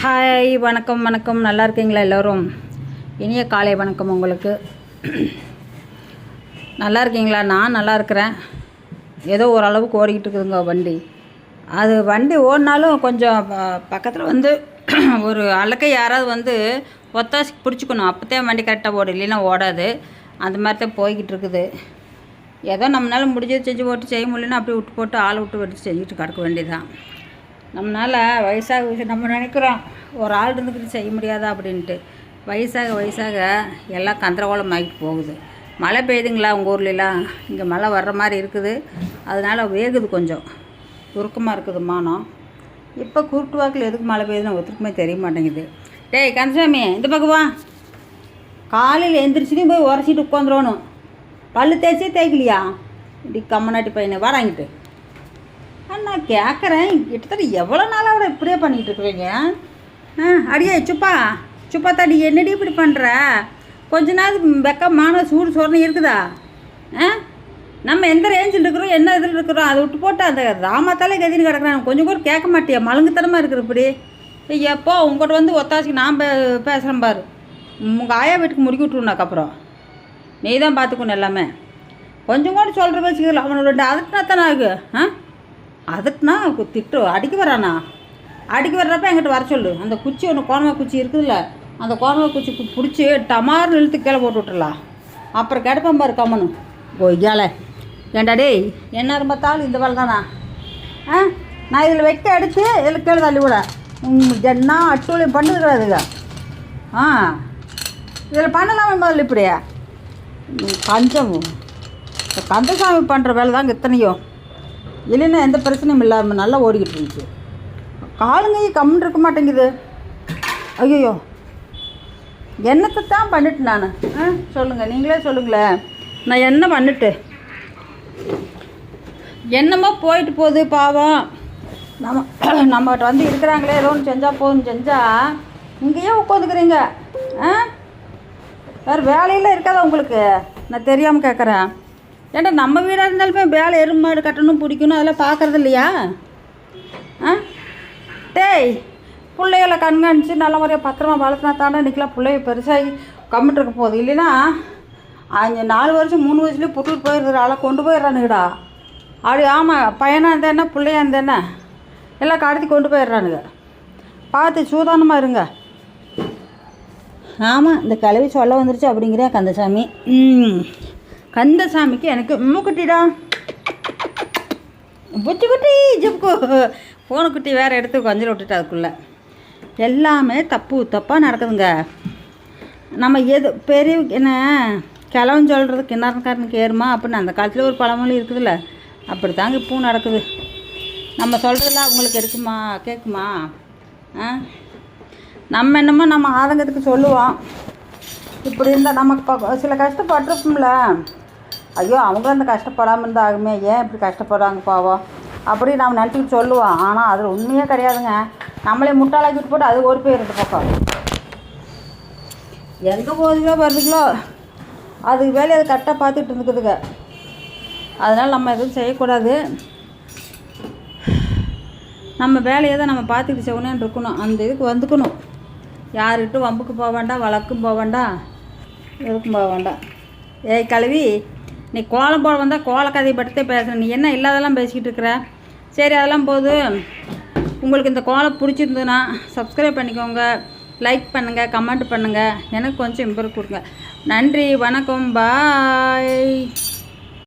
Hi, வணக்கம் வணக்கம். நல்லா இருக்கீங்களா எல்லோரும்? இனிய காலை வணக்கம் உங்களுக்கு. நல்லா இருக்கீங்களா? நான் நல்லா இருக்கிறேன். ஏதோ ஓரளவுக்கு ஓடிக்கிட்டு இருக்குதுங்க வண்டி. அது வண்டி ஓடினாலும் கொஞ்சம் பக்கத்தில் வந்து ஒரு அலக்கை யாராவது வந்து ஒத்தாசி பிடிச்சிக்கணும். அப்போத்தான் வண்டி கரெக்டாக ஓடும், இல்லைன்னா ஓடாது. அந்த மாதிரி தான் போய்கிட்டு இருக்குது. ஏதோ நம்மளால் முடிஞ்சது செஞ்சு போட்டு செய்ய முடியலன்னா அப்படியே விட்டு போட்டு ஆளை விட்டு வெடித்து செஞ்சுட்டு கிடக்க வேண்டியதுதான். நம்மளால் வயசாக நம்ம நினைக்கிறோம் ஒரு ஆள் இருந்துக்கிட்டு செய்ய முடியாதா அப்படின்ட்டு. வயசாக எல்லாம் கந்தரகோலம் ஆகிட்டு போகுது. மழை பெய்யுதுங்களா உங்கள் ஊர்லலாம்? இங்கே மழை வர்ற மாதிரி இருக்குது. அதனால் வேகுது, கொஞ்சம் உருக்கமாக இருக்குது மானம். இப்போ குருட்டு வாக்கில் எதுக்கு மழை பெய்யுதுன்னு ஒருத்தருக்குமே தெரிய மாட்டேங்குது. டேய் கந்தசாமி, இந்த பக்கம் வா. காலையில் எந்திரிச்சுன்னு போய் உரைச்சிட்டு உட்காந்துருவணும். பல்லு தேய்ச்சே தேய்க்கலையா? இப்படி கம்மநாட்டி பையனை வாடாங்கிட்டு. நான் கேட்குறேன், கிட்டத்தட்ட எவ்வளோ நாளாக விட இப்படியே பண்ணிகிட்டு இருக்கிறீங்க? அடியே சுப்பா தாடி, என்னடி இப்படி பண்ணுற? கொஞ்ச நாள் வெக்கமான சூடு சோறுன்னு இருக்குதா? நம்ம எந்த ரேஞ்சில் இருக்கிறோம், என்ன இதில் இருக்கிறோம், அதை விட்டு போட்டு அந்த ராமத்தாலே கதின்னு கிடக்குறாங்க. கொஞ்சம் கூட கேட்க மாட்டியா? மழுங்குத்தனமாக இருக்கிற இப்படி. எப்போ உங்கள்கிட்ட வந்து ஒத்தாசிக்கு நான் பேசுகிறேன் பாரு. உங்கள் ஆயா வீட்டுக்கு முடிக்கி விட்ருனாக்கப்புறம் நீ தான் பார்த்துக்கணும் எல்லாமே. கொஞ்சம் கூட சொல்கிற வச்சுக்கல. அவனோட 2 அதட்டினா தானே ஆகு. அதட்டுனா திட்டு அடிக்க வரானா? அடிக்க வர்றப்ப என்கிட்ட வர சொல்லு. அந்த குச்சி ஒன்று கோணமா குச்சி இருக்குதுல்ல, அந்த கோணமா குச்சி பிடிச்சி டமார்னு இழுத்து கீழே போட்டு விட்டுறலாம். அப்புறம் கிடப்பேன் பாரு கம்மனு போய்யால. ஏண்டா டேய், என்ன பார்த்தாலும் இந்த வேலை தானா? நான் இதில் வைக்க அடித்து இதில் கீழே தள்ளி விட என்ன அட்டூழியம் பண்ணுதுங்க. இதில் பண்ணலாமே முதல்ல இப்படியா? கஞ்சம் கந்தசாமி பண்ணுற வேலை தாங்க இத்தனையும். இல்லைன்னா எந்த பிரச்சனையும் இல்லாமல் நல்லா ஓடிக்கிட்டு இருந்துச்சு. காலுங்க கம்முன்னு இருக்க மாட்டேங்குது. ஐயோ, என்னத்தை தான் பண்ணிட்டு நான்? சொல்லுங்கள், நீங்களே சொல்லுங்களேன். நான் என்ன பண்ணிட்டு? என்னமோ போயிட்டு போகுது பாவம். நம்மகிட்ட வந்து இருக்கிறாங்களே, ஏதோ ஒன்று செஞ்சால் போதும். செஞ்சால் இங்கேயே உட்காந்துக்கிறீங்க. வேறு வேலையெல்லாம் இருக்காதா உங்களுக்கு? நான் தெரியாமல் கேட்குறேன். ஏன்டா நம்ம வீடாக இருந்தாலுமே வேலை எருமாடு கட்டணும், பிடிக்கணும், அதெல்லாம் பார்க்குறது இல்லையா? டேய், பிள்ளைகளை கண்காணிச்சு நல்ல முறையாக பத்திரமா வளர்த்துனா தானே இன்றைக்கெலாம் பிள்ளைய பெருசாகி கம்மிட்டு இருக்க போகுது. இல்லைன்னா 4 வருஷம் 3 வயசுலேயே புட்டுட்டு போயிடுற ஆளை கொண்டு போயிடுறானுங்கடா. அப்படி ஆமாம், பையனாக இருந்தேன்னா பிள்ளையாக இருந்தேன்னா எல்லாம் கடத்தி கொண்டு போயிடுறானுங்க. பார்த்து சூதானமாக இருங்க. ஆமாம், இந்த கிளவி சொல்ல வந்துருச்சு அப்படிங்கிறேன் கந்தசாமி. கந்தசாமிக்கு எனக்கு மூக்குட்டிடா, புச்சி குட்டி ஜிப்புக்கு ஃபோனு குட்டி வேறு எடுத்து கொஞ்சம் விட்டுட்டு அதுக்குள்ளே எல்லாமே தப்பாக நடக்குதுங்க. நம்ம எது பெரிய என்ன கிளவன் சொல்கிறது கிணறுக்காரனுக்கு ஏறுமா அப்படின்னு அந்த காலத்தில் ஒரு பழமொழி இருக்குதுல்ல, அப்படி தாங்க இப்பவும் நடக்குது. நம்ம சொல்கிறதெல்லாம் அவங்களுக்கு இருக்குமா, கேட்குமா? நம்ம என்னமோ நம்ம ஆதங்கத்துக்கு சொல்லுவோம். இப்படி இருந்தால் நமக்கு சில கஷ்டப்பட்டுருப்போம்ல. ஐயோ, அவங்க அந்த கஷ்டப்படாமல் இருந்தால் ஆகுமே, ஏன் இப்படி கஷ்டப்படுறாங்க பாவம் அப்படி நாம் நினச்சிக்கிட்டு சொல்லுவோம். ஆனால் அதில் உண்மையே கிடையாதுங்க. நம்மளே முட்டாளாக்கிட்டு போட்டு அது ஒரு பேர் 2 பக்கம் எங்கே போகுதுங்களோ வருதுங்களோ அதுக்கு வேலையை அது கரெக்டாக பார்த்துட்டு இருக்குதுங்க. அதனால் நம்ம எதுவும் செய்யக்கூடாது. நம்ம வேலையை தான் நம்ம பார்த்துக்கிட்டு செய்யணும்னு இருக்கணும். அந்த இதுக்கு வந்துக்கணும். யாருக்கிட்டும் வம்புக்கு போக வேண்டாம், வழக்கும் போக வேண்டாம், எதுக்கும் போக வேண்டாம். ஏய் கழுவி, நீ கோலம் போட வந்தால் கோல கதையை பற்றித்தே பேசுகிறேன். நீ என்ன இல்லாதெல்லாம் பேசிக்கிட்டு இருக்கிற? சரி, அதெல்லாம் போது. உங்களுக்கு இந்த கோலம் பிடிச்சிருந்ததுன்னா சப்ஸ்கிரைப் பண்ணிக்கோங்க, லைக் பண்ணுங்கள், கமெண்ட் பண்ணுங்கள். எனக்கு கொஞ்சம் இம்ப்ரூவ் கொடுங்க. நன்றி, வணக்கம், பாய்.